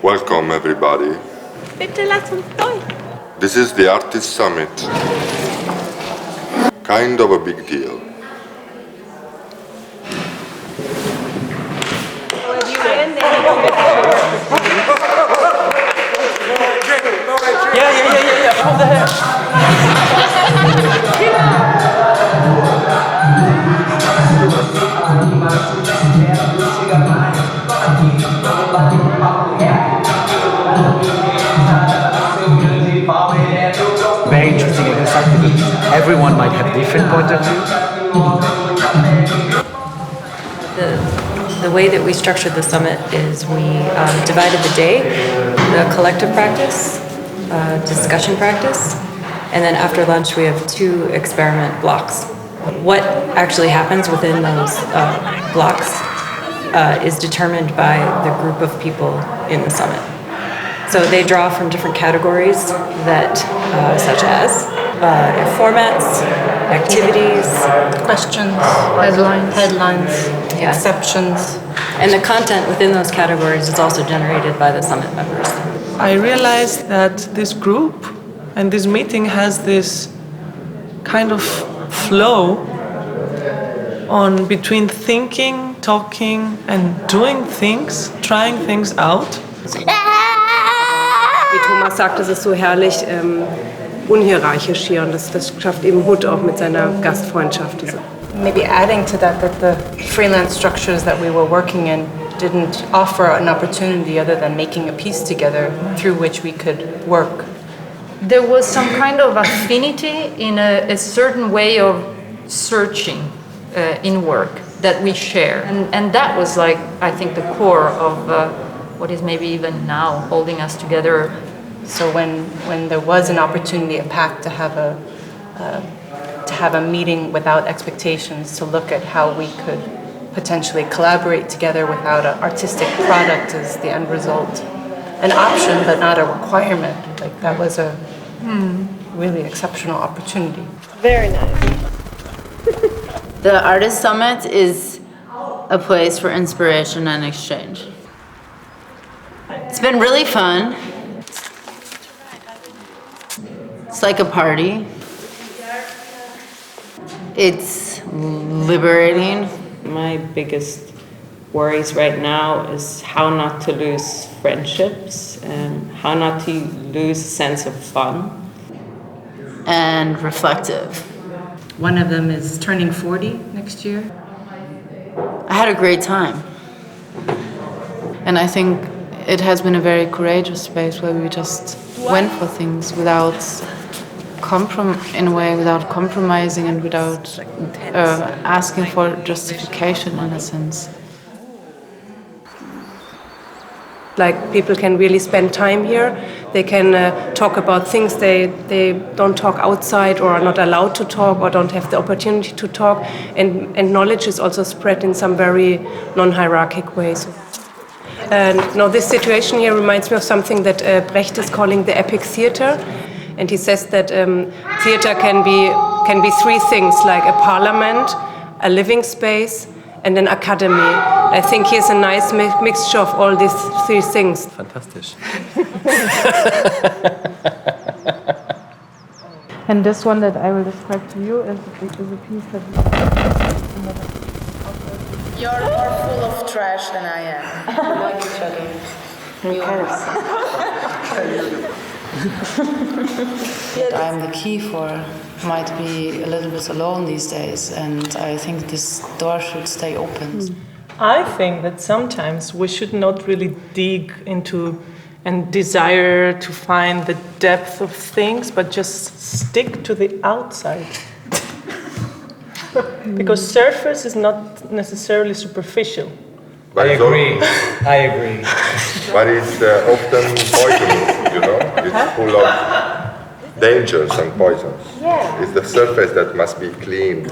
Welcome everybody. Bitte lass uns durch. This is the Artist Summit. Kind of a big deal. Yeah. Hold the hair. Very interesting exercise because everyone might have a different point of view. The way that we structured the summit is we divided the day, the collective practice, discussion practice, and then after lunch we have 2 experiment blocks. What actually happens within those blocks is determined by the group of people in the summit. So they draw from different categories that, such as formats, activities, Questions, headlines, Yeah. exceptions. and the content within those categories is also generated by the summit members. I realized that this group and this meeting has this kind of flow on between thinking, talking and doing things, trying things out. Wie Thomas sagt, es ist so herrlich unhierarchisch hier und das schafft eben Mut auch mit seiner Gastfreundschaft. Maybe adding to that the freelance structures that we were working in didn't offer an opportunity other than making a piece together through which we could work. There was some kind of affinity in a certain way of searching in work that we share. And that was like, I think, the core of what is maybe even now holding us together. So when there was an opportunity at PACT to have a meeting without expectations, to look at how we could potentially collaborate together without an artistic product as the end result, an option but not a requirement, like that was a really exceptional opportunity. Very nice. The Artist Summit is a place for inspiration and exchange. It's been really fun. It's like a party. It's liberating. My biggest worries right now is how not to lose friendships and how not to lose a sense of fun. And reflective. One of them is turning 40 next year. I had a great time. And I think it has been a very courageous space where we just went for things without without compromising and without asking for justification in a sense. Like people can really spend time here. They can talk about things they don't talk outside or are not allowed to talk or don't have the opportunity to talk. And knowledge is also spread in some very non-hierarchic ways. And this situation here reminds me of something that Brecht is calling the epic theater. And he says that theater can be 3 things, like a parliament, a living space, and an academy. I think here's a nice mixture of all these 3 things. Fantastisch. And this one that I will describe to you is a piece that You're more full of trash than I am. We like each other. I'm the key for might be a little bit alone these days, and I think this door should stay open. I think that sometimes we should not really dig into and desire to find the depth of things, but just stick to the outside. Because surface is not necessarily superficial. But I agree. But it's often poisonous, It's full of dangers and poisons. Yeah. It's the surface that must be cleaned.